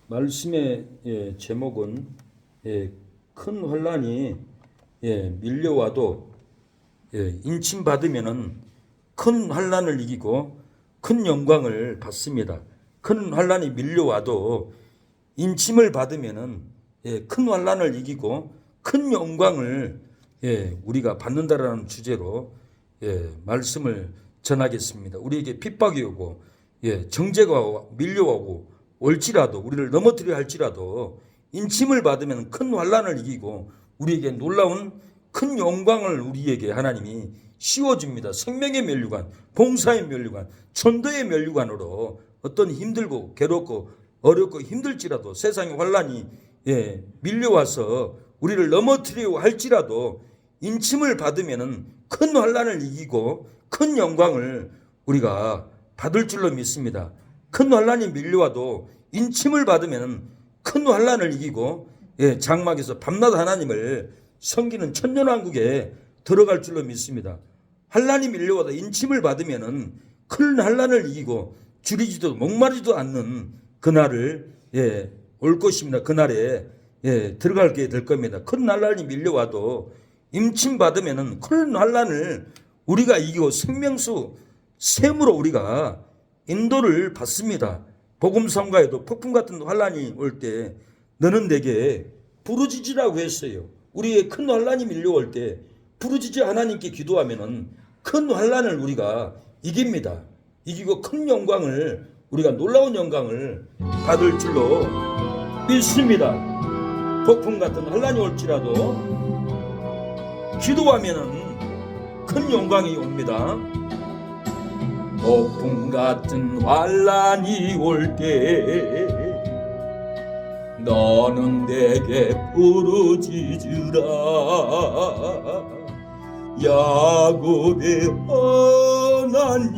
말씀의 제목은 큰 환란이 밀려와도 인침받으면은 큰 환란을 이기고 큰 영광을 받습니다. 큰 환란이 밀려와도 인침을 받으면은 큰 환란을 이기고 큰 영광을 우리가 받는다라는 주제로 말씀을 전하겠습니다. 우리에게 핍박이 오고 정죄가 밀려오고 올지라도 우리를 넘어뜨려 할지라도 인침을 받으면 큰 환란을 이기고 우리에게 놀라운 큰 영광을 우리에게 하나님이 씌워줍니다. 생명의 면류관, 봉사의 면류관, 천도의 면류관으로 어떤 힘들고 괴롭고 어렵고 힘들지라도 세상의 환란이 밀려와서 우리를 넘어뜨리려 할지라도 인침을 받으면 큰 환란을 이기고 큰 영광을 우리가 받을 줄로 믿습니다. 큰 환란이 밀려와도 인침을 받으면 큰 환란을 이기고 장막에서 밤낮 하나님을 섬기는 천년왕국에 들어갈 줄로 믿습니다. 환란이 밀려와도 인침을 받으면 큰 환란을 이기고 줄이지도 목마르지도 않는 그날을 올 것입니다. 그날에 들어가게 될 겁니다. 큰 환란이 밀려와도 인침 받으면 큰 환란을 우리가 이기고 생명수 샘으로 우리가 인도를 받습니다. 복음성가에도 폭풍 같은 환란이 올 때 너는 내게 부르짖으라고 했어요. 우리의 큰 환란이 밀려올 때 부르짖어 하나님께 기도하면은 큰 환란을 우리가 이깁니다. 이기고 큰 영광을 우리가 놀라운 영광을 받을 줄로 믿습니다. 폭풍 같은 환란이 올지라도 기도하면은 큰 영광이 옵니다. 폭풍 같은 환란이 올 때 너는 내게 부르짖으라. 야곱의 하나님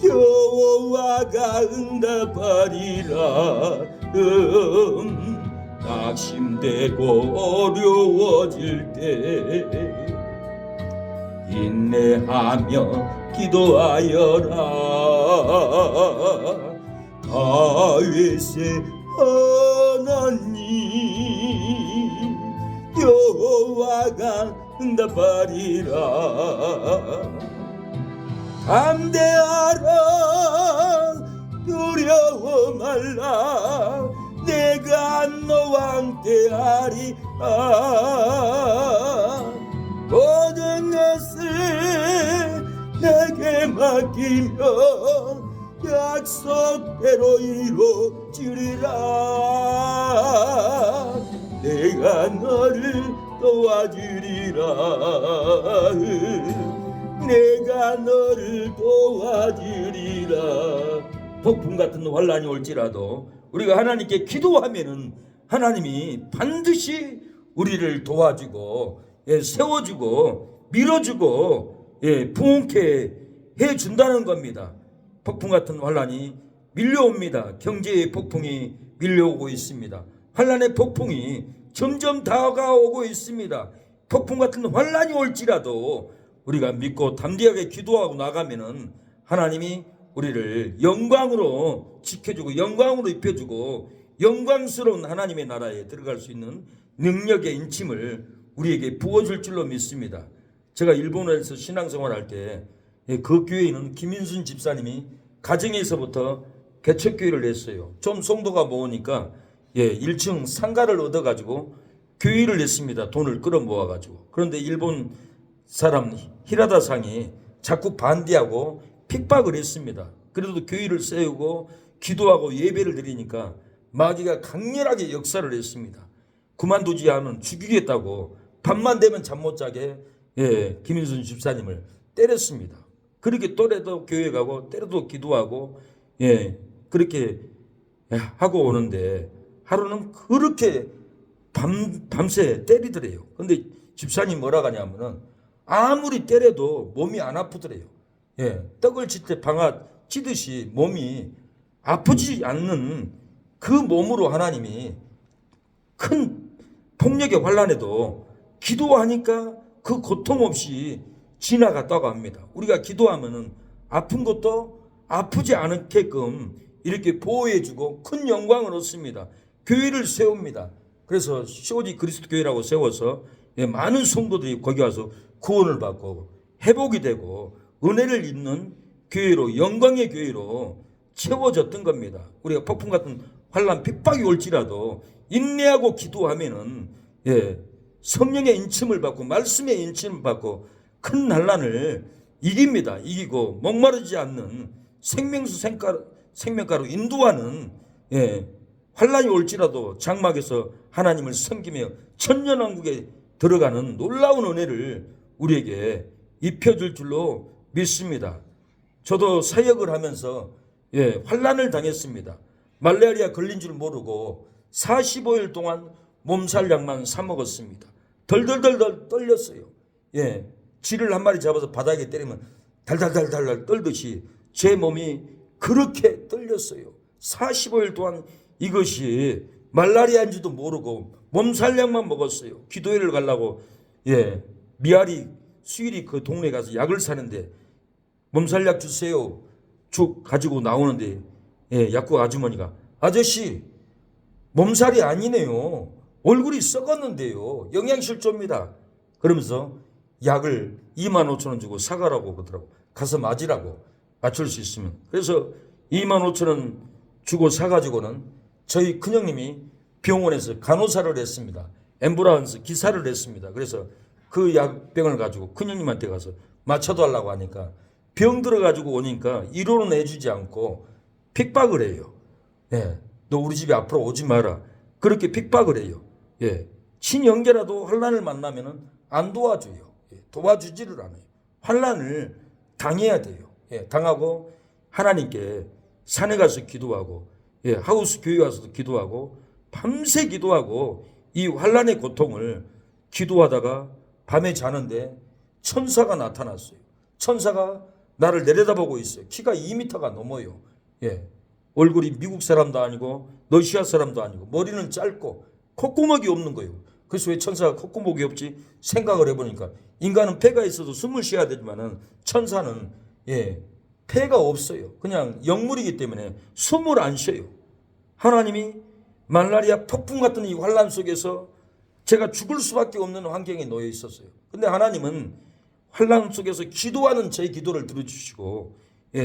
여호와가 응답하리라. 낙심되고 어려워질 때 인내하며 기도하여라. 다윗의 하나님 여호와가 응답하리라. 담대하라 두려워 말라. 내가 너와 함께하리라. 모든 것을 내게 맡기며 약속대로 이루어지리라. 내가 너를 도와주리라. 내가 너를 도와주리라. 폭풍 같은 환란이 올지라도 우리가 하나님께 기도하면은 하나님이 반드시 우리를 도와주고 세워주고 밀어주고 부흥케 해준다는 겁니다. 폭풍 같은 환란이 밀려옵니다. 경제의 폭풍이 밀려오고 있습니다. 환란의 폭풍이 점점 다가오고 있습니다. 폭풍 같은 환란이 올지라도 우리가 믿고 담대하게 기도하고 나가면은 하나님이 우리를 영광으로 지켜주고 영광으로 입혀주고 영광스러운 하나님의 나라에 들어갈 수 있는 능력의 인침을 우리에게 부어줄 줄로 믿습니다. 제가 일본에서 신앙생활할 때 그 교회에는 김인순 집사님이 가정에서부터 개척교회를 냈어요. 좀 성도가 모으니까 1층 상가를 얻어가지고 교회를 냈습니다. 돈을 끌어 모아가지고. 그런데 일본 사람 히라다상이 자꾸 반대하고 핍박을 했습니다. 그래도 교회를 세우고 기도하고 예배를 드리니까 마귀가 강렬하게 역사를 했습니다. 그만두지 않으면 죽이겠다고 밤만 되면 잠 못 자게 김인순 집사님을 때렸습니다. 그렇게 또래도 교회 가고 때려도 기도하고 그렇게 하고 오는데 하루는 그렇게 밤새 때리더래요. 근데 집사님 뭐라 하냐면은 아무리 때려도 몸이 안 아프더래요. 떡을 칠 때 방아 찌듯이 몸이 아프지 않는 그 몸으로 하나님이 큰 폭력의 환란에도 기도하니까 그 고통 없이 지나갔다고 합니다. 우리가 기도하면은 아픈 것도 아프지 않게끔 이렇게 보호해주고 큰 영광을 얻습니다. 교회를 세웁니다. 그래서 COG 그리스도 교회라고 세워서 많은 성도들이 거기 와서 구원을 받고 회복이 되고 은혜를 입는 교회로, 영광의 교회로 채워졌던 겁니다. 우리가 폭풍 같은 환난 핍박이 올지라도 인내하고 기도하면은 성령의 인침을 받고 말씀의 인침을 받고 큰 환난을 이깁니다. 이기고 목마르지 않는 생명수 생명가로 인도하는 환난이 올지라도 장막에서 하나님을 섬기며 천년왕국에 들어가는 놀라운 은혜를 우리에게 입혀줄 줄로 믿습니다. 저도 사역을 하면서 환난을 당했습니다. 말라리아 걸린 줄 모르고 45일 동안 몸살약만 사 먹었습니다. 덜덜덜 떨렸어요. 쥐를 한 마리 잡아서 바닥에 때리면 달달달달 떨듯이 제 몸이 그렇게 떨렸어요. 45일 동안 이것이 말라리아인지도 모르고 몸살약만 먹었어요. 기도회를 가려고 미아리 수일이 그 동네에 가서 약을 사는데 몸살약 주세요. 쭉 가지고 나오는데 약국 아주머니가 아저씨 몸살이 아니네요. 얼굴이 썩었는데요. 영양실조입니다. 그러면서 약을 25,000원 주고 사가라고 그러더라고. 가서 맞으라고. 맞출 수 있으면. 그래서 25,000원 주고 사가지고는 저희 큰형님이 병원에서 간호사를 했습니다. 앰뷸런스 기사를 했습니다. 그래서 그 약병을 가지고 큰형님한테 가서 맞춰달라고 하니까 병 들어가지고 오니까 위로는 해주지 않고 핍박을 해요. 너 우리 집에 앞으로 오지 마라. 그렇게 핍박을 해요. 친형제라도 환난을 만나면 안 도와줘요. 도와주지를 않아요. 환난을 당해야 돼요. 당하고 하나님께 산에 가서 기도하고 하우스 교회 가서도 기도하고 밤새 기도하고 이 환난의 고통을 기도하다가 밤에 자는데 천사가 나타났어요. 천사가 나를 내려다보고 있어요. 키가 2m가 넘어요. 얼굴이 미국 사람도 아니고 러시아 사람도 아니고 머리는 짧고 콧구멍이 없는 거예요. 그래서 왜 천사가 콧구멍이 없지 생각을 해보니까 인간은 폐가 있어도 숨을 쉬어야 되지만은 천사는 폐가 없어요. 그냥 영물이기 때문에 숨을 안 쉬어요. 하나님이 말라리아 폭풍 같은 이 환난 속에서 제가 죽을 수밖에 없는 환경에 놓여 있었어요. 근데 하나님은 환난 속에서 기도하는 제 기도를 들어주시고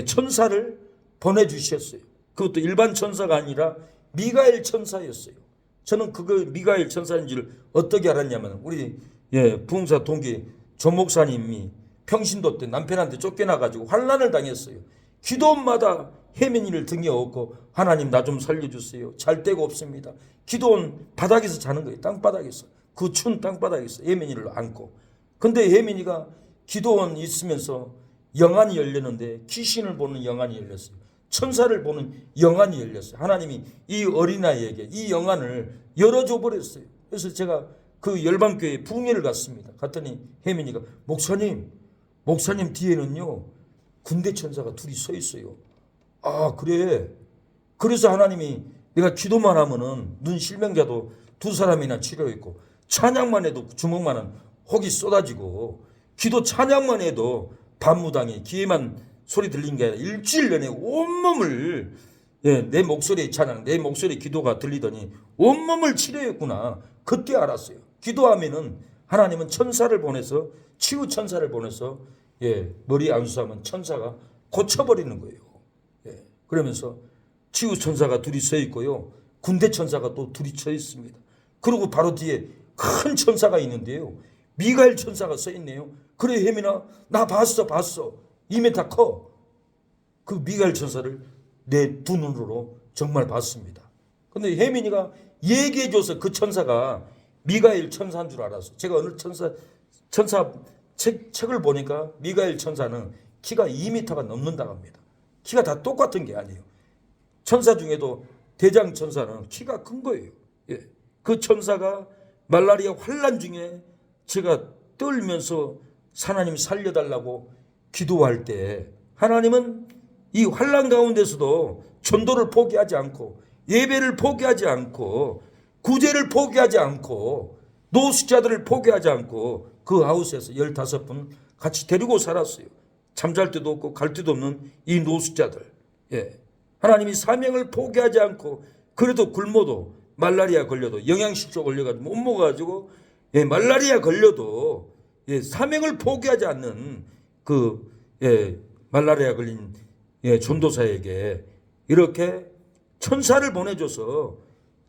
천사를 보내주셨어요. 그것도 일반 천사가 아니라 미가엘 천사였어요. 저는 그거 미가엘 천사인지를 어떻게 알았냐면 우리 부흥사 동기 조 목사님이 평신도 때 남편한테 쫓겨나가지고 환난을 당했어요. 기도원마다 혜민이를 등에 업고 하나님 나 좀 살려주세요. 잘 데가 없습니다. 기도원 바닥에서 자는 거예요. 땅바닥에서. 그 추운 땅바닥에서 혜민이를 안고. 근데 혜민이가 기도원 있으면서 영안이 열렸는데 귀신을 보는 영안이 열렸어요. 천사를 보는 영안이 열렸어요. 하나님이 이 어린아이에게 이 영안을 열어줘 버렸어요. 그래서 제가 그 열방교회 부흥회를 갔습니다. 갔더니 혜민이가 목사님 뒤에는요 군대 천사가 둘이 서 있어요. 아 그래. 그래서 하나님이 내가 기도만 하면은 눈 실명자도 2사람이나 치료했고 찬양만 해도 주먹만한 혹이 쏟아지고 기도 찬양만 해도 밤무당에 귀에만 소리 들린 게 아니라 일주일 내내 온몸을 내 목소리의 찬양 내 목소리의 기도가 들리더니 온몸을 치료했구나. 그때 알았어요. 기도하면은 하나님은 천사를 보내서 치유 천사를 보내서 머리 안수하면 천사가 고쳐버리는 거예요. 그러면서 치유 천사가 둘이 서 있고요. 군대 천사가 또 둘이 서 있습니다. 그리고 바로 뒤에 큰 천사가 있는데요. 미가엘 천사가 서 있네요. 그래 혜민아 나 봤어. 2m 커. 그 미가엘 천사를 내 두 눈으로 정말 봤습니다. 근데 혜민이가 얘기해줘서 그 천사가 미가엘 천사인 줄 알았어. 제가 어느 천사 책을 보니까 미가엘 천사는 키가 2m가 넘는다고 합니다. 키가 다 똑같은 게 아니에요. 천사 중에도 대장 천사는 키가 큰 거예요. 그 천사가 말라리아 환난 중에 제가 떨면서 하나님 살려달라고 기도할 때 하나님은 이 환난 가운데서도 전도를 포기하지 않고 예배를 포기하지 않고 구제를 포기하지 않고 노숙자들을 포기하지 않고 그 하우스에서 15분 같이 데리고 살았어요. 잠잘 데도 없고 갈 데도 없는 이 노숙자들. 하나님이 사명을 포기하지 않고 그래도 굶어도 말라리아 걸려도 영양실조 걸려가지고 못 먹어가지고 말라리아 걸려도 사명을 포기하지 않는 그 말라리아 걸린 전도사에게 이렇게 천사를 보내줘서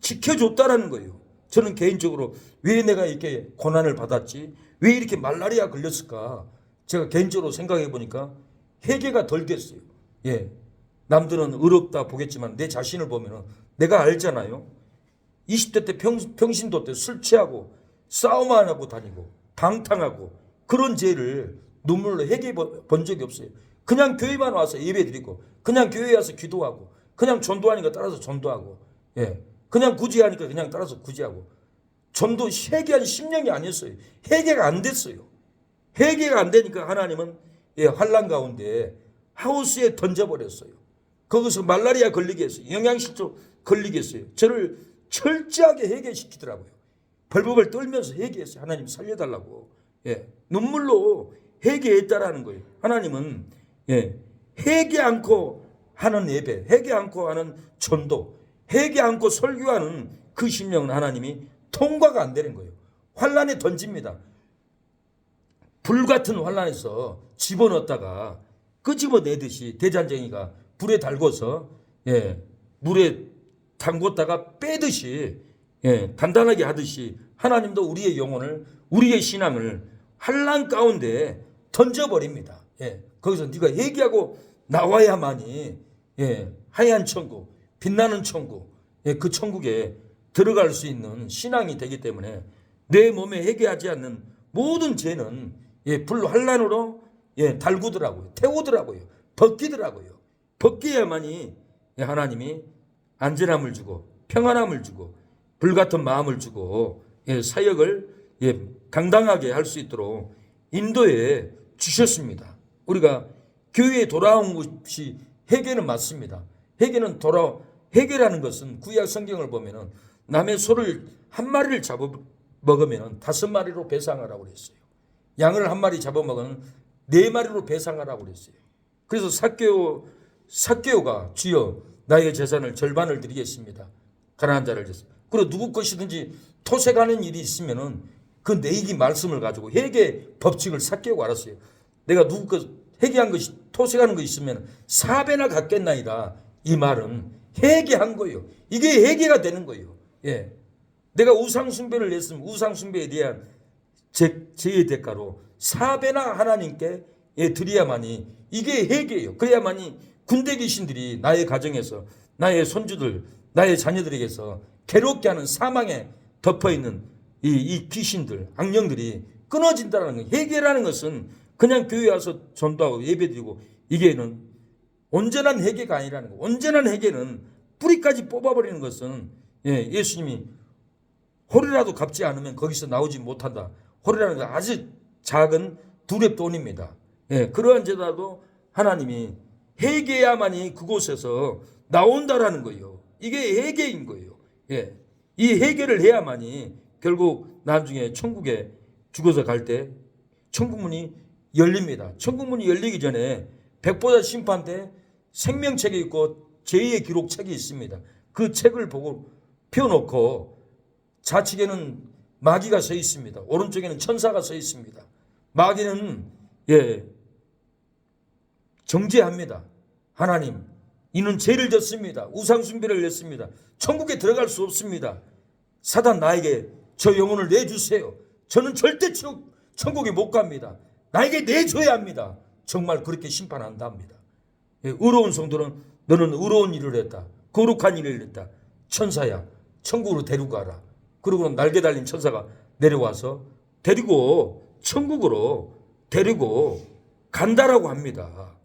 지켜줬다라는 거예요. 저는 개인적으로 왜 내가 이렇게 고난을 받았지? 왜 이렇게 말라리아 걸렸을까? 제가 개인적으로 생각해 보니까 회개가 덜 됐어요. 남들은 의롭다 보겠지만 내 자신을 보면 내가 알잖아요. 20대 때 평신도 때 술 취하고 싸움만 하고 다니고 방탕하고 그런 죄를 눈물로 회개해 본 적이 없어요. 그냥 교회만 와서 예배 드리고 그냥 교회에 와서 기도하고 그냥 전도하니까 따라서 전도하고 그냥 구제하니까 그냥 따라서 구제하고 전도 회개한 10년이 아니었어요. 회개가 안 됐어요. 회개가 안 되니까 하나님은 환난 가운데 하우스에 던져버렸어요. 거기서 말라리아 걸리게 했어요. 영양실조 걸리게 했어요. 저를 철저하게 회개시키더라고요. 벌벌 떨면서 회개했어요. 하나님 살려달라고. 눈물로 회개했다라는 거예요. 하나님은 회개 않고 하는 예배, 회개 않고 하는 전도, 회개 않고 설교하는 그 심령은 하나님이 통과가 안 되는 거예요. 환난에 던집니다. 불같은 환난에서 집어넣었다가 끄집어내듯이 대잔쟁이가 불에 달궈서 물에 담궜다가 빼듯이 단단하게 하듯이 하나님도 우리의 영혼을 우리의 신앙을 환난 가운데 던져버립니다. 거기서 네가 회개하고 나와야만이 하얀 천국, 빛나는 천국, 그 천국에 들어갈 수 있는 신앙이 되기 때문에 내 몸에 회개하지 않는 모든 죄는 불 환난으로 달구더라고요. 태우더라고요. 벗기더라고요. 벗겨야만이 하나님이 안전함을 주고 평안함을 주고 불같은 마음을 주고 사역을 당당하게 할 수 있도록 인도해 주셨습니다. 우리가 교회에 돌아온 것이 회개는 맞습니다. 회개라는 것은 구약 성경을 보면은 남의 소를 한 마리를 잡아 먹으면 5마리로 배상하라고 그랬어요. 양을 한 마리 잡아 먹으면 4마리로 배상하라고 그랬어요. 그래서 삭개오가 주여 나의 재산을 절반을 드리겠습니다. 가난한 자를 위해서. 그리고 누구 것이든지 토색하는 일이 있으면은 그 내익이 말씀을 가지고 회개 법칙을 삭개오가 알았어요. 내가 누구 것 회개한 것이 토색하는 것이 있으면 4배나 갚겠나이다. 이 말은 회개한 거예요. 이게 회개가 되는 거예요. 내가 우상숭배를 했으면 우상숭배에 대한 죄의 대가로 4배나 하나님께 드려야만이 이게 회개예요. 그래야만이 군대 귀신들이 나의 가정에서 나의 손주들 나의 자녀들에게서 괴롭게 하는 사망에 덮어있는 이 귀신들 악령들이 끊어진다는 거예요. 회개라는 것은 그냥 교회 와서 전도하고 예배드리고 이게는 온전한 회개가 아니라는 거예요. 온전한 회개는 뿌리까지 뽑아버리는 것은 예수님이 호리라도 갚지 않으면 거기서 나오지 못한다. 호리라는 건 아주 작은 두렙돈입니다. 그러한 죄라도 하나님이 회개야만이 그곳에서 나온다라는 거예요. 이게 회개인 거예요. 이 회개를 해야만이 결국 나중에 천국에 죽어서 갈 때 천국문이 열립니다. 천국문이 열리기 전에 백보자 심판 때 생명책이 있고 죄의 기록책이 있습니다. 그 책을 보고 펴놓고 좌측에는 마귀가 서 있습니다. 오른쪽에는 천사가 서 있습니다. 마귀는 정죄합니다. 하나님, 이는 죄를 졌습니다. 우상숭배를 했습니다. 천국에 들어갈 수 없습니다. 사단 나에게 저 영혼을 내주세요. 저는 절대 천국에 못 갑니다. 나에게 내줘야 합니다. 정말 그렇게 심판한다 합니다. 의로운 성도는 너는 의로운 일을 했다. 거룩한 일을 했다. 천사야, 천국으로 데리고 가라. 그리고 날개 달린 천사가 내려와서 데리고 천국으로 데리고 간다라고 합니다.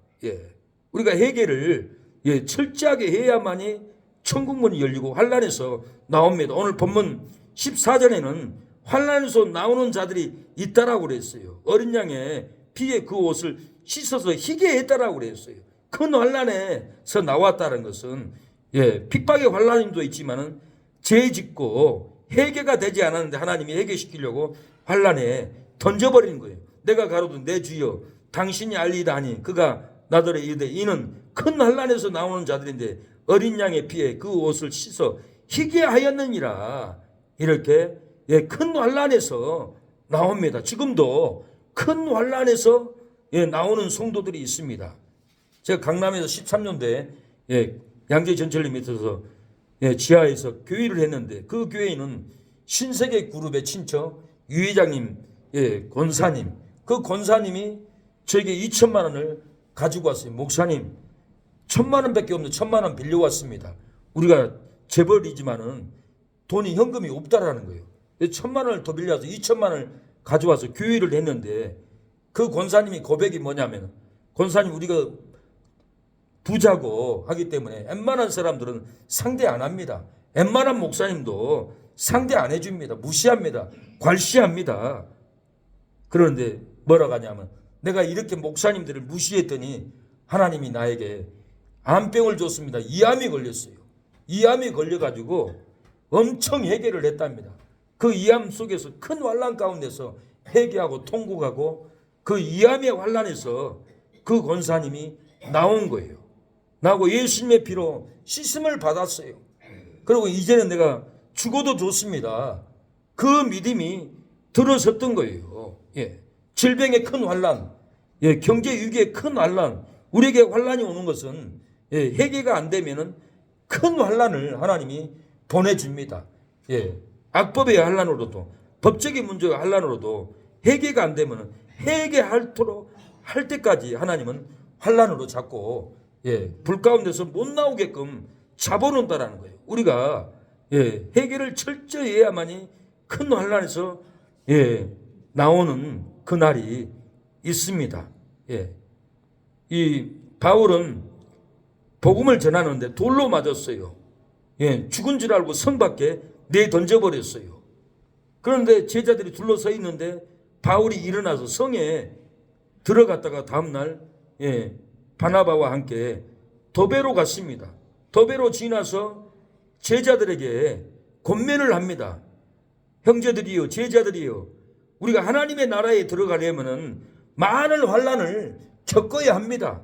우리가 회개를 철저하게 해야만이 천국문이 열리고 환난에서 나옵니다. 오늘 본문 14절에는 환난에서 나오는 자들이 있다라고 그랬어요. 어린 양의 피에 그 옷을 씻어서 희게 했다라고 그랬어요. 큰 환난에서 나왔다는 것은 핍박의 환난도 있지만은 죄 짓고 회개가 되지 않았는데 하나님이 회개시키려고 환난에 던져버리는 거예요. 내가 가로도 내 주여 당신이 알리다니 그가 나더러 이르되 이는 큰 환난에서 나오는 자들인데 어린 양의 피에 그 옷을 씻어 희게 하였느니라. 이렇게 큰 환난에서 나옵니다. 지금도 큰 환난에서 나오는 성도들이 있습니다. 제가 강남에서 13년도에 양재 전철역 밑에서 지하에서 교회를 했는데 그 교회는 신세계 그룹의 친척 유 회장님, 권사님, 그 권사님이 저에게 2천만 원을 가지고 왔어요. 목사님 1,000만 원밖에 없는데 1,000만 원 빌려왔습니다. 우리가 재벌이지만은 돈이 현금이 없다라는 거예요. 1,000만 원을 더 빌려와서 2천만 원을 가져와서 교회를 했는데 그 권사님이 고백이 뭐냐면 권사님 우리가 부자고 하기 때문에 웬만한 사람들은 상대 안 합니다. 웬만한 목사님도 상대 안 해줍니다. 무시합니다. 괄시합니다. 그런데 뭐라고 하냐면 내가 이렇게 목사님들을 무시했더니 하나님이 나에게 암병을 줬습니다. 이암이 걸렸어요. 이암이 걸려가지고 엄청 회개를 했답니다. 그 이암 속에서 큰 환난 가운데서 회개하고 통곡하고 그 이암의 환난에서 그 권사님이 나온 거예요. 나고 예수님의 피로 씻음을 받았어요. 그리고 이제는 내가 죽어도 좋습니다. 그 믿음이 들어섰던 거예요. 질병의 큰 환난, 경제 위기의 큰 환난, 우리에게 환난이 오는 것은 회개가 안 되면은 큰 환난을 하나님이 보내줍니다. 악법의 환난으로도 법적인 문제의 환난으로도 회개가 안 되면은 회개할도록 할 때까지 하나님은 환난으로 잡고 불 가운데서 못 나오게끔 잡아놓는다라는 거예요. 우리가 회개를 철저히 해야만이 큰 환난에서 나오는 그날이 있습니다. 이 바울은 복음을 전하는데 돌로 맞았어요. 죽은 줄 알고 성 밖에 내던져버렸어요. 그런데 제자들이 둘러서 있는데 바울이 일어나서 성에 들어갔다가 다음날 바나바와 함께 더베로 갔습니다. 더베로 지나서 제자들에게 권면을 합니다. 형제들이요, 제자들이요, 우리가 하나님의 나라에 들어가려면 많은 환난을 겪어야 합니다.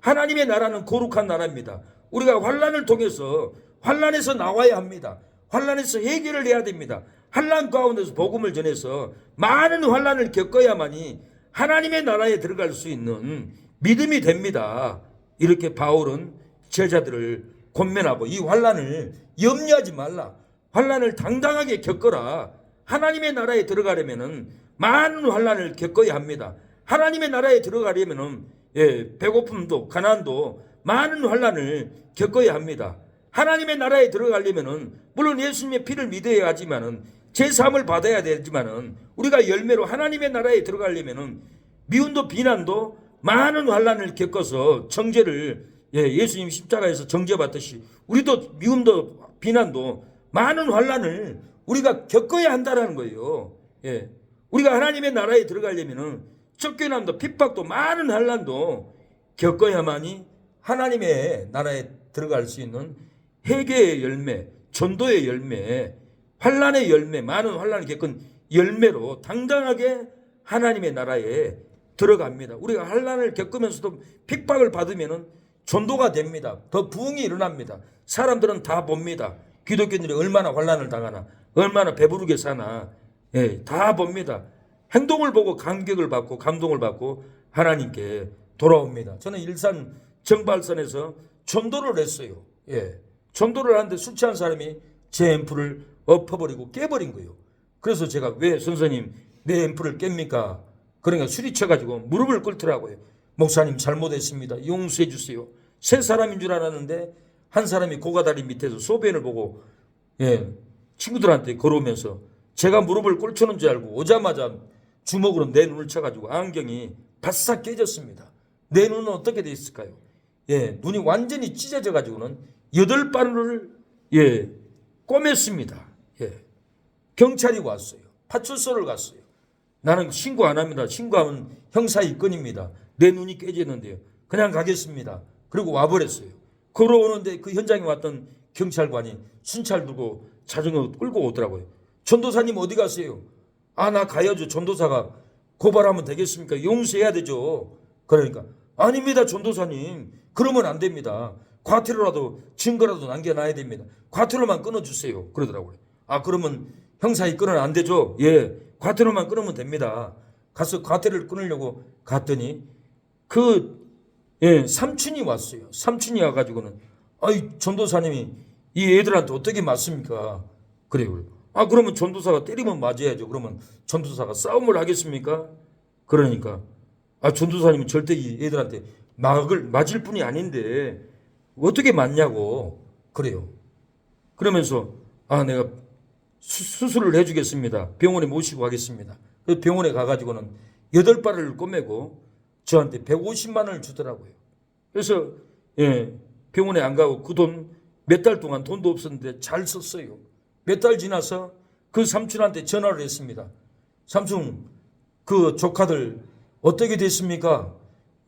하나님의 나라는 거룩한 나라입니다. 우리가 환난을 통해서 환난에서 나와야 합니다. 환난에서 해결을 해야 됩니다. 환난 가운데서 복음을 전해서 많은 환난을 겪어야만이 하나님의 나라에 들어갈 수 있는 믿음이 됩니다. 이렇게 바울은 제자들을 권면하고 이 환난을 염려하지 말라. 환난을 당당하게 겪어라. 하나님의 나라에 들어가려면은 많은 환난을 겪어야 합니다. 하나님의 나라에 들어가려면은 배고픔도 가난도 많은 환난을 겪어야 합니다. 하나님의 나라에 들어가려면은 물론 예수님의 피를 믿어야 하지만은 제사함을 받아야 되지만은 우리가 열매로 하나님의 나라에 들어가려면은 미움도 비난도 많은 환난을 겪어서 정죄를 예수님 십자가에서 정죄받듯이 우리도 미움도 비난도 많은 환난을 우리가 겪어야 한다라는 거예요. 우리가 하나님의 나라에 들어가려면은 쫓겨남도 핍박도 많은 환난도 겪어야만이 하나님의 나라에 들어갈 수 있는 회개의 열매, 전도의 열매, 환난의 열매, 많은 환난을 겪은 열매로 당당하게 하나님의 나라에 들어갑니다. 우리가 환난을 겪으면서도 핍박을 받으면은 전도가 됩니다. 더 부흥이 일어납니다. 사람들은 다 봅니다. 기독교인들이 얼마나 환난을 당하나, 얼마나 배부르게 사나, 다 봅니다. 행동을 보고 감격을 받고 감동을 받고 하나님께 돌아옵니다. 저는 일산 정발산에서 전도를 했어요. 전도를 하는데 술 취한 사람이 제 앰프를 엎어버리고 깨버린 거예요. 그래서 제가 왜 선생님 내 앰프를 깹니까? 그러니까 술이 쳐가지고 무릎을 꿇더라고요. 목사님 잘못했습니다. 용서해 주세요. 세 사람인 줄 알았는데 한 사람이 고가다리 밑에서 소변을 보고 친구들한테 걸어오면서 제가 무릎을 꿇쳐놓은 줄 알고 오자마자 주먹으로 내 눈을 쳐가지고 안경이 바싹 깨졌습니다. 내 눈은 어떻게 돼 있을까요? 눈이 완전히 찢어져가지고는 8발을 꼬맸습니다. 경찰이 왔어요. 파출소를 갔어요. 나는 신고 안 합니다. 신고하면 형사 입건입니다. 내 눈이 깨졌는데요. 그냥 가겠습니다. 그리고 와버렸어요. 걸어오는데 그 현장에 왔던 경찰관이 순찰 두고 자전거 끌고 오더라고요. 전도사님 어디 가세요? 아, 나 가야죠. 전도사가 고발하면 되겠습니까? 용서해야 되죠. 그러니까 아닙니다 전도사님, 그러면 안 됩니다. 과태료라도 증거라도 남겨놔야 됩니다. 과태료만 끊어주세요 그러더라고요. 아 그러면 형사에 끊으면 안 되죠? 예, 과태료만 끊으면 됩니다. 가서 과태료를 끊으려고 갔더니 삼촌이 왔어요. 삼촌이 와가지고는 아이 전도사님이 이 애들한테 어떻게 맞습니까? 그래요. 아 그러면 전도사가 때리면 맞아야죠. 그러면 전도사가 싸움을 하겠습니까? 그러니까 아 전도사님은 절대 이 애들한테 맞을 뿐이 아닌데 어떻게 맞냐고 그래요. 그러면서 아 내가 수술을 해주겠습니다. 병원에 모시고 가겠습니다. 그 병원에 가가지고는 8발을 꼬매고 저한테 150만 원을 주더라고요. 그래서 병원에 안 가고 그 돈 몇 달 동안 돈도 없었는데 잘 썼어요. 몇 달 지나서 그 삼촌한테 전화를 했습니다. 삼촌 그 조카들 어떻게 됐습니까?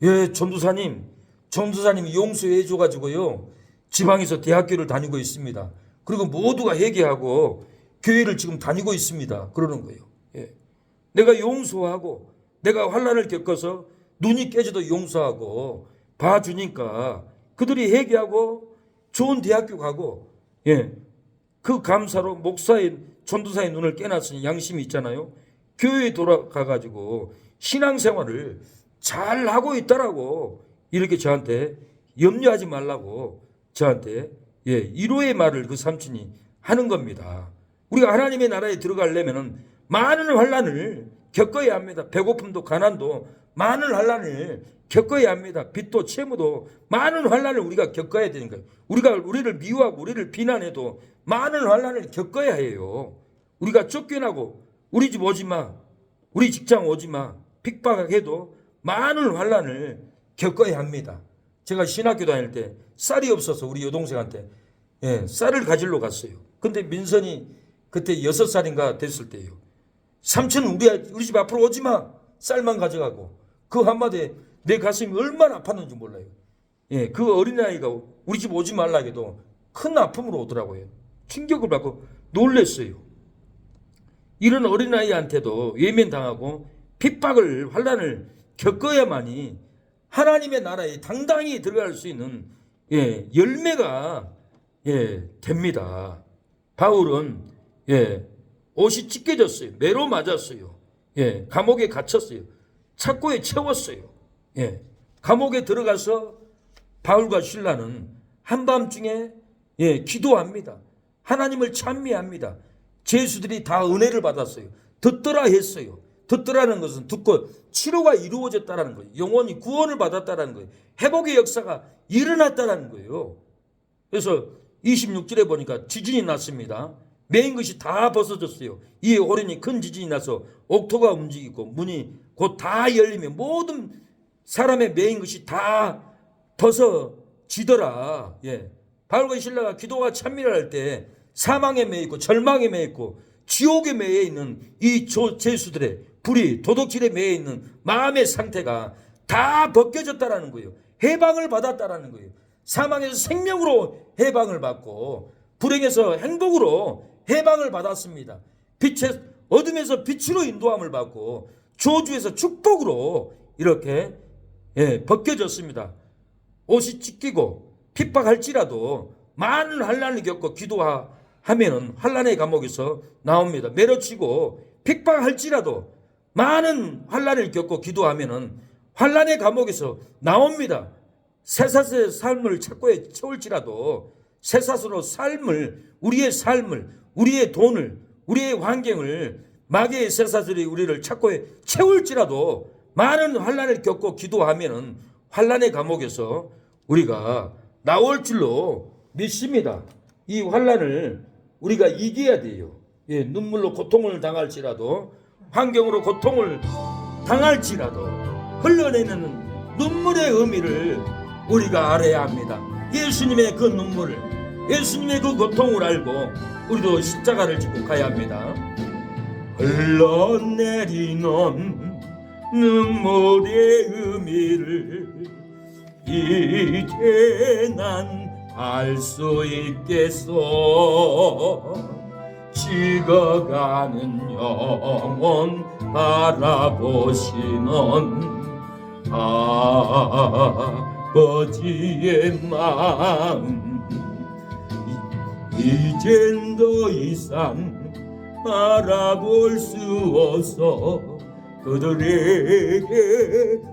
예 전도사님이 용서해 줘가지고요 지방에서 대학교를 다니고 있습니다. 그리고 모두가 회개하고 교회를 지금 다니고 있습니다. 그러는 거예요. 예. 내가 용서하고 내가 환난을 겪어서 눈이 깨져도 용서하고 봐주니까 그들이 회개하고 좋은 대학교 가고 그 감사로 전도사의 눈을 깨놨으니 양심이 있잖아요. 교회에 돌아가가지고 신앙생활을 잘 하고 있다라고 이렇게 저한테 염려하지 말라고 저한테 위로의 말을 그 삼촌이 하는 겁니다. 우리가 하나님의 나라에 들어가려면 많은 환난을 겪어야 합니다. 배고픔도 가난도 많은 환난을 겪어야 합니다. 빚도 채무도 많은 환난을 우리가 겪어야 되니까요. 우리를 미워하고 우리를 비난해도 많은 환난을 겪어야 해요. 우리가 쫓겨나고 우리 집 오지 마, 우리 직장 오지 마, 핍박해도 많은 환난을 겪어야 합니다. 제가 신학교 다닐 때 쌀이 없어서 우리 여동생한테 쌀을 가지러 갔어요. 근데 민선이 그때 6살인가 됐을 때예요. 삼촌 우리 집 앞으로 오지 마. 쌀만 가져가고. 그 한마디에 내 가슴이 얼마나 아팠는지 몰라요. 그 어린아이가 우리 집 오지 말라 해도 큰 아픔으로 오더라고요. 충격을 받고 놀랬어요. 이런 어린아이한테도 외면당하고 핍박을 환난을 겪어야만이 하나님의 나라에 당당히 들어갈 수 있는 열매가 됩니다. 바울은 옷이 찢겨졌어요. 매로 맞았어요. 감옥에 갇혔어요. 착고에 채웠어요. 감옥에 들어가서 바울과 실라는 한밤중에 기도합니다. 하나님을 찬미합니다. 죄수들이 다 은혜를 받았어요. 듣더라 했어요. 듣더라는 것은 듣고 치료가 이루어졌다는 거예요. 영혼이 구원을 받았다는 거예요. 회복의 역사가 일어났다는 거예요. 그래서 26절에 보니까 지진이 났습니다. 메인 것이 다 벗어졌어요. 이에 호련히 큰 지진이 나서 옥토가 움직이고 문이 곧 다 열리면 모든 사람의 메인 것이 다 벗어지더라. 바울과 실라가 기도가 찬미를 할 때 사망에 매여 있고 절망에 매여 있고 지옥에 매여 있는 이 죄수들의 불이 도둑질에 매여 있는 마음의 상태가 다 벗겨졌다라는 거예요. 해방을 받았다라는 거예요. 사망에서 생명으로 해방을 받고 불행에서 행복으로 해방을 받았습니다. 어둠에서 빛으로 인도함을 받고 저주에서 축복으로 이렇게 벗겨졌습니다. 옷이 찢기고 핍박할지라도 많은 환난을 겪고 기도하면은 환난의 감옥에서 나옵니다. 매로치고 핍박할지라도 많은 환난을 겪고 기도하면은 환난의 감옥에서 나옵니다. 쇠사슬의 삶을 착고에 채울지라도 쇠사슬로 우리의 삶을, 우리의 돈을, 우리의 환경을 마귀의 쇠사슬이 우리를 착고에 채울지라도 많은 환난을 겪고 기도하면은 환난의 감옥에서 우리가 나올 줄로 믿습니다. 이 환난을 우리가 이겨야 돼요. 눈물로 고통을 당할지라도 환경으로 고통을 당할지라도 흘러내는 눈물의 의미를 우리가 알아야 합니다. 예수님의 그 눈물을, 예수님의 그 고통을 알고 우리도 십자가를 지고 가야 합니다. 흘러내리는 눈물의 의미를 이제 난 알 수 있겠소. 죽어가는 영혼 바라보시는 아버지의 마음 이젠 더 이상 알아볼 수 없어 그들에게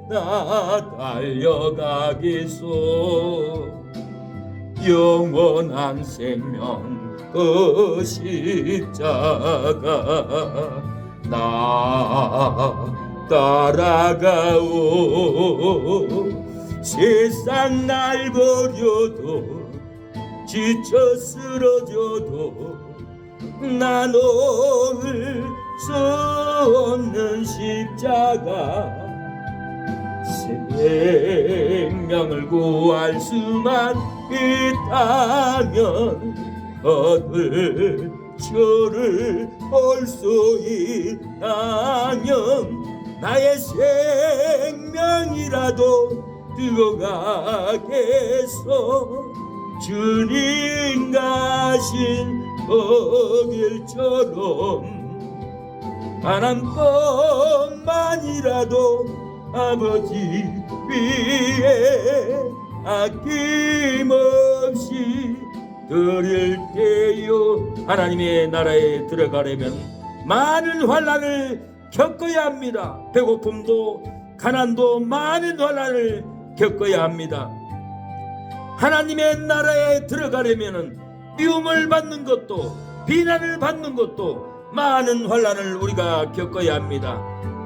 나 달려가겠소. 영원한 생명 그 십자가 나 따라가오. 세상 날 버려도 지쳐 쓰러져도 나 놓을 수 없는 십자가. 생명을 구할 수만 있다면 얻을 저를 볼 수 있다면 나의 생명이라도 들어가겠어. 주님 가신 그 길처럼 단 한 번만이라도 아버지 위에 아낌없이 드릴게요. 하나님의 나라에 들어가려면 많은 환난을 겪어야 합니다. 배고픔도 가난도 많은 환난을 겪어야 합니다. 하나님의 나라에 들어가려면 미움을 받는 것도 비난을 받는 것도 많은 환난을 우리가 겪어야 합니다.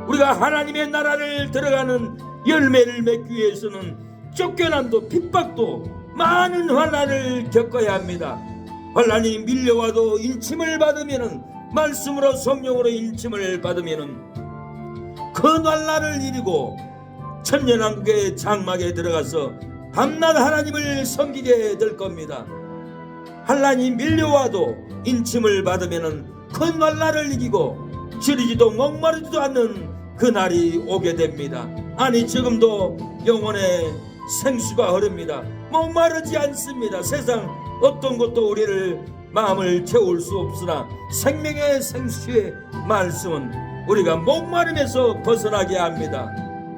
우리가 하나님의 나라를 들어가는 열매를 맺기 위해서는 쫓겨남도 핍박도 많은 환난을 겪어야 합니다. 환난이 밀려와도 인침을 받으면은 말씀으로 성령으로 인침을 받으면은 그 환난을 이기고 천년왕국의 장막에 들어가서 밤낮 하나님을 섬기게 될 겁니다. 환난이 밀려와도 인침을 받으면은 큰 환난을 이기고 지리지도 목마르지도 않는 그날이 오게 됩니다. 아니 지금도 영혼의 생수가 흐릅니다. 목마르지 않습니다. 세상 어떤 것도 우리를 마음을 채울 수 없으나 생명의 생수의 말씀은 우리가 목마름에서 벗어나게 합니다.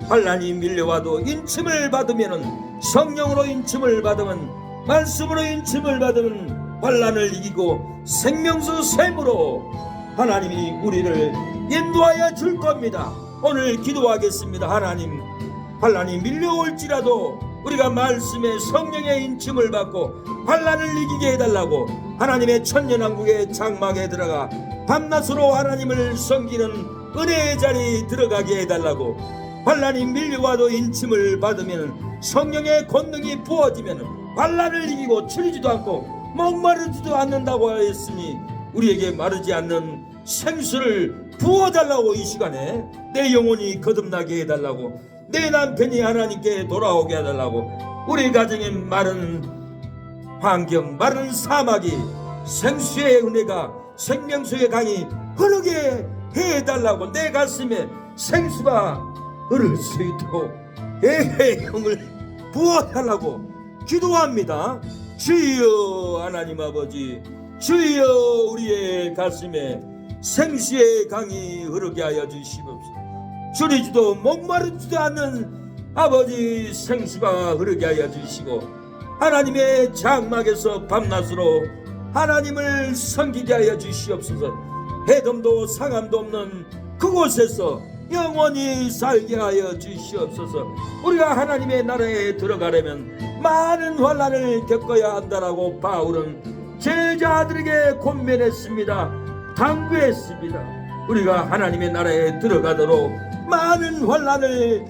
환난이 밀려와도 인침을 받으면 성령으로 인침을 받으면 말씀으로 인침을 받으면 환난을 이기고 생명수 샘으로 하나님이 우리를 인도하여 줄 겁니다. 오늘 기도하겠습니다. 하나님, 환난이 밀려올지라도 우리가 말씀의 성령의 인침을 받고 환난을 이기게 해달라고 하나님의 천년왕국의 장막에 들어가 밤낮으로 하나님을 섬기는 은혜의 자리에 들어가게 해달라고. 환난이 밀려와도 인침을 받으면 성령의 권능이 부어지면 환난을 이기고 치르지도 않고 목마르지도 않는다고 하였으니 우리에게 마르지 않는 생수를 부어달라고. 이 시간에 내 영혼이 거듭나게 해달라고, 내 남편이 하나님께 돌아오게 해달라고, 우리 가정에 마른 환경, 마른 사막이 생수의 은혜가 생명수의 강이 흐르게 해달라고, 내 가슴에 생수가 흐를 수 있도록 영을 부어달라고 기도합니다. 주여 하나님 아버지, 주여 우리의 가슴에 생수의 강이 흐르게 하여 주시옵소서. 줄이지도 목마르지도 않는 아버지 생수가 흐르게 하여 주시고 하나님의 장막에서 밤낮으로 하나님을 섬기게 하여 주시옵소서. 해dom도 상함도 없는 그곳에서 영원히 살게 하여 주시옵소서. 우리가 하나님의 나라에 들어가려면 많은 환난을 겪어야 한다라고 바울은 제자들에게 권면했습니다. 당부했습니다. 우리가 하나님의 나라에 들어가도록 많은 환난을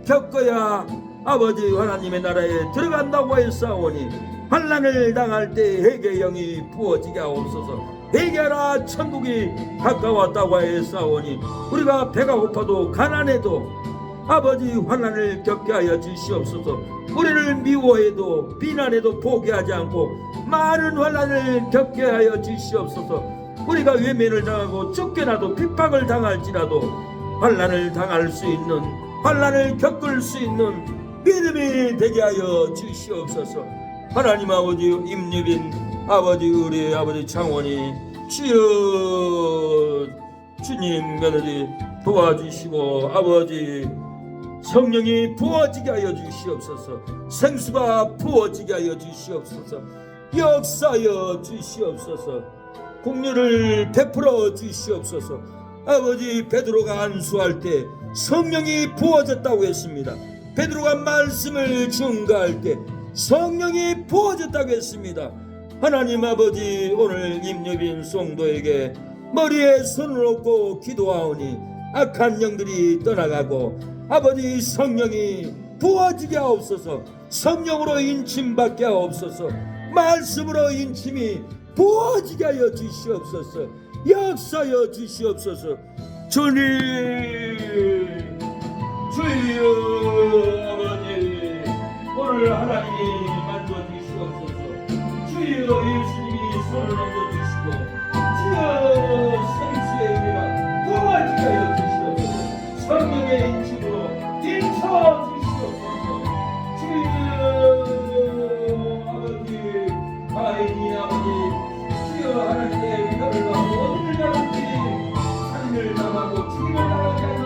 겪어야 아버지 하나님의 나라에 들어간다고 했사오니 환난을 당할 때 회개의 영이 부어지게 하옵소서. 회개하라 천국이 가까웠다고 했사오니 우리가 배가 고파도 가난해도 아버지 환난을 겪게 하여 주시옵소서. 우리를 미워해도 비난해도 포기하지 않고 많은 환난을 겪게 하여 주시옵소서. 우리가 외면을 당하고 쫓겨나도 핍박을 당할지라도 환난을 당할 수 있는, 환난을 겪을 수 있는 믿음이 되게 하여 주시옵소서. 하나님 아버지, 임예빈 아버지, 우리 아버지 창원이 주여 주님 며느리 도와주시고 아버지 성령이 부어지게 하여 주시옵소서. 생수가 부어지게 하여 주시옵소서. 역사하여 주시옵소서. 공유를 베풀어 주시옵소서. 아버지, 베드로가 안수할 때 성령이 부어졌다고 했습니다. 베드로가 말씀을 증거할 때 성령이 부어졌다고 했습니다. 하나님 아버지, 오늘 임여빈 성도에게 머리에 손을 얹고 기도하오니 악한 영들이 떠나가고 아버지, 성령이 부어지게 하옵소서. 성령으로 인침받게 하옵소서. 말씀으로 인침이 부어지게 하여 주시옵소서. 역사하여 주시옵소서. 주님, 주여 아버지, 오늘 하나님이 만져주시옵소서. 주여 예수님이 손을 얹어주시고 주여 생수의 은혜가 부어지게 하여 주시옵소서. 성령의 인침으로 인쳐주시옵소서. 주여 아버지, 아이니 아버지, 주여 하나님의 별을 받고 어둠을 잡았지 살인을 당하고 죽임을 당하지 않는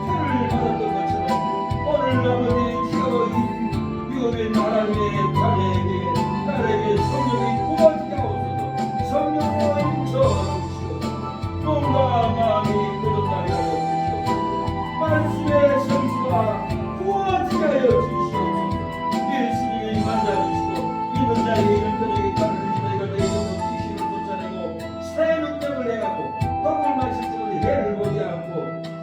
표를 받았던 것처럼 오늘 아버지, 주여 유업인 하나님의 자녀에게 딸에게 성령이 부어지게 하옵소서. 성령으로 인쳐주시옵소서. 몸과 마음이 거듭나게 하여 주시옵소서. 말씀의 성수가 부어지게 하여 주시옵소서. 예수님이 만나주시고 있는 자에게 있는 편에게 가는 이들을 내고 귀신을 쫓아내고 새 능력을 행하고 떡을 마실 때는 해를 보지 않고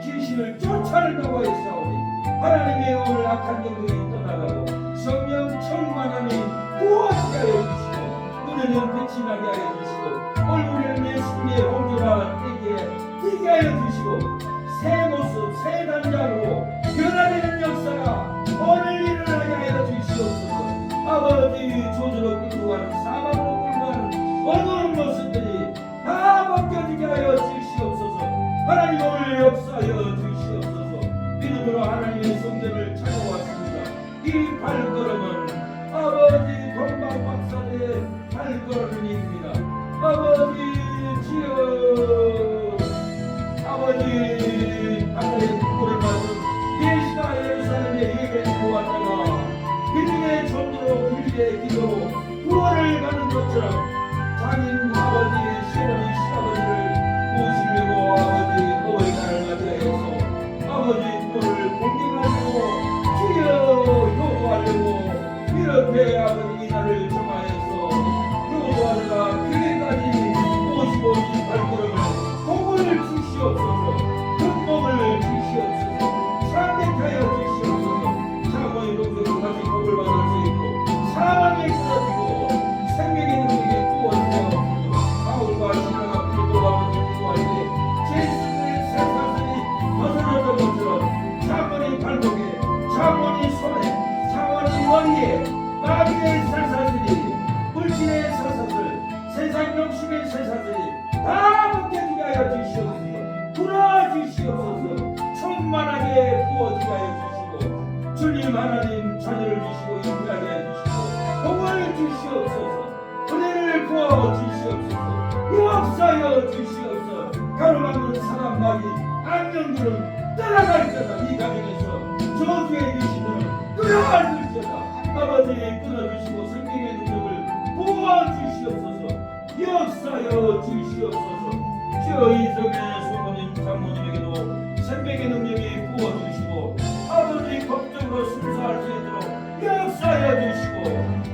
귀신을 쫓아낸다고 했사오니 하나님의 오늘 악한 영들이 떠나가고 성령 충만함이 부어지게 하여 주시고 눈에는 빛이 나게 하여 주시고 얼굴에는 예수님의 온전한 띠게 하여 주시고 새 모습 새 단장으로 변화되는 역사가 오늘 일어나게 하여 주시옵소서. 아버지, 조주로 끌고 가는 사방으로 끌고 가는 어두운 모습들이 다 벗겨지게 하여 주시옵소서. 하나님, 오늘 역사하여 주시옵소서. 믿음으로 하나님의 성전을 찾아왔습니다. 이 발걸음은 아버지 동방 박사의 발걸음입니다. 아버지, 주여 아버지, 하늘의 축복을 받은 예수가 예루살렘에 예배드리고 왔다가 믿음의 정도로 길게 기도로 구원을 받는 것처럼 장인 아버지 시어머니 시아버지를 모시려고 아버지 어버이날을 맞이하여서 아버지 구원을 공경하려고 주여 효도하려고 이렇게 아버지 이날을 정하여서 효도하다가 교회까지 모시고 이 발걸음을 복을 주시옵소서. 극복을 주시옵소서. 상대하여 주시옵소서. 사모의 동생을 다시 복을 받을 수 있고 사망에 끊어지고 생명의 능력에 구원되어 바울과 시라가 빌보가면서 기도할 때 제수의 쇠사슬이 벗어나던 것처럼 사모의 발목에 사모의 손에 사모의 머리에 마귀의 쇠사슬이 물질의 쇠사슬 세상 욕심의 쇠사슬이 다 벗겨지게 하여 주시옵소서. 불어주시옵소서. 충만하게 부어지게 하여 주시고 주님 하나님 자녀를 주시고 인자하게 해주시고 복을 주시옵소서. 은혜를 부어 주시옵소서. 역사하여 주시옵소서. 가로막는 사람 마귀 악령들은 떠나갈지어다. 이 가정에서 저주의 귀신들은 끌어갈지어다. 아버지, 끊어주시고 생명의 능력을 부어 주시옵소서. 역사하여 주시옵소서. 주여 이성의 소모님 장모님에게도 생명의 능력이 부어주시고 아버지 법적으로 순수할 수 있도록 역사하여 주시고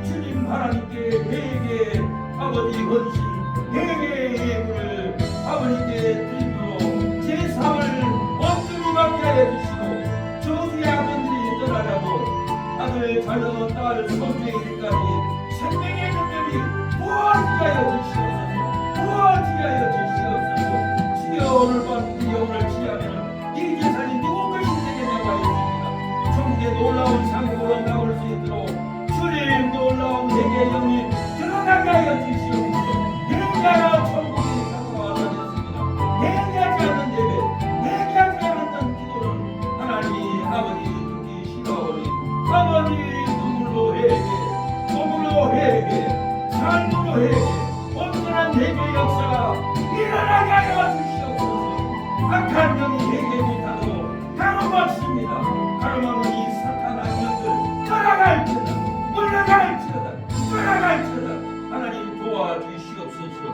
주님 하나님께 회개 아버지 헌신 회개의 예물을 아버지께 드림으로 제사를 엄중히 받게 하여 주시고 저주의 악인들이 떠나가고 아들 자녀 딸 손주의 일까지 생명의 능력이 부어지게 하여 주시옵소서. 부어지게 하여 주시옵소서. 주여 오늘 밤 이 영을 취하면 이 재산이 누구 것인지에 나와 있습니다. 천국의 놀라운 상급으로 나올 수 있도록 주님 놀라운 회개의 영이 드러나게 하여 주시옵소서. 회개하여 천국이 가까워 왔습니다. 회개하지 않는 예배 회개하지 않는 기도는 하나님 아버지 듣기 싫어오니 아버지 눈물로 회개 몸으로 회개 삶으로 회개 온전한 회개의 역사가 일어나게 하여 주시옵소서. 악한 영이 회개 못하도록 가로막습니다. 가로막는 주시옵소서.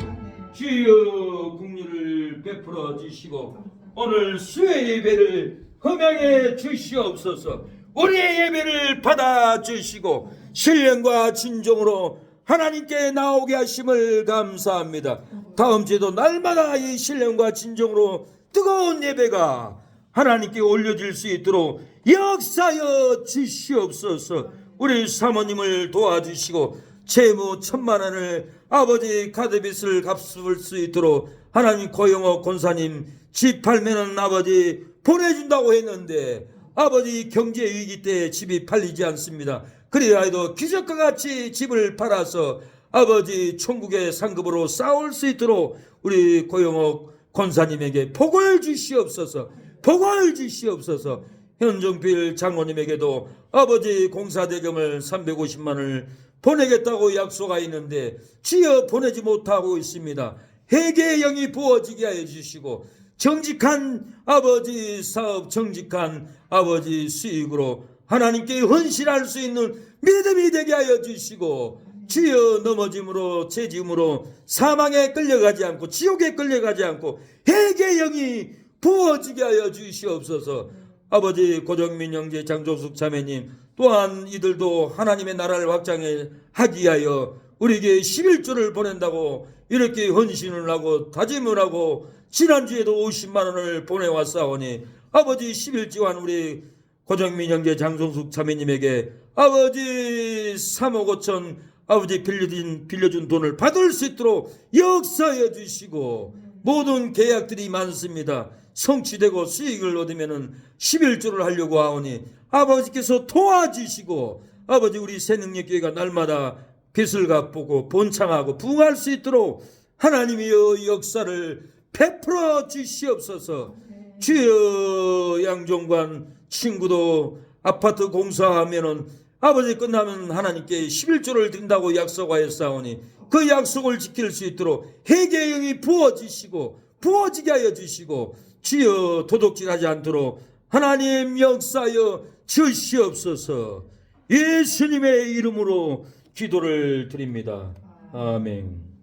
주여 국리를 베풀어 주시고 오늘 수요 예배를 허명해 주시옵소서. 우리의 예배를 받아 주시고 신령과 진정으로 하나님께 나오게 하심을 감사합니다. 다음 주에도 날마다 이 신령과 진정으로 뜨거운 예배가 하나님께 올려질 수 있도록 역사여 주시옵소서. 우리 사모님을 도와주시고 채무 1,000만 원을 아버지 카드빚을 갚을 수 있도록 하나님 고영호 권사님 집 팔면은 아버지 보내준다고 했는데 아버지 경제 위기 때 집이 팔리지 않습니다. 그래야 해도 기적과 같이 집을 팔아서 아버지 천국의 상급으로 싸울 수 있도록 우리 고영호 권사님에게 복을 주시옵소서. 복을 주시옵소서. 현종필 장로님에게도 아버지 공사대금을 350만 원을 보내겠다고 약속하 있는데 주여 보내지 못하고 있습니다. 회개의 영이 부어지게 하여 주시고 정직한 아버지 사업, 정직한 아버지 수익으로 하나님께 헌신할 수 있는 믿음이 되게 하여 주시고 주여 넘어짐으로 죄지음으로 사망에 끌려가지 않고 지옥에 끌려가지 않고 회개의 영이 부어지게 하여 주시옵소서. 아버지 고정민 형제 장종숙 자매님 또한 이들도 하나님의 나라를 확장해 하기 위하여 우리에게 11조를 보낸다고 이렇게 헌신을 하고 다짐을 하고 지난주에도 50만 원을 보내왔사오니 아버지 11지환 우리 고정민 형제 장종숙 자매님에게 아버지 3억 5천 아버지 빌려준 돈을 받을 수 있도록 역사해 주시고 모든 계약들이 많습니다. 성취되고 수익을 얻으면 11조를 하려고 하오니 아버지께서 도와주시고 아버지 우리 새능력교회가 날마다 빚을 갚고 본창하고 부흥할 수 있도록 하나님이여 역사를 베풀어 주시옵소서. 주여 양종관 친구도 아파트 공사하면은 아버지 끝나면 하나님께 11조를 드린다고 약속하였사오니 그 약속을 지킬 수 있도록 회개의 영이 부어지게 하여 주시고 주여 도둑질하지 않도록 하나님 역사여 주시옵소서. 예수님의 이름으로 기도를 드립니다. 아멘.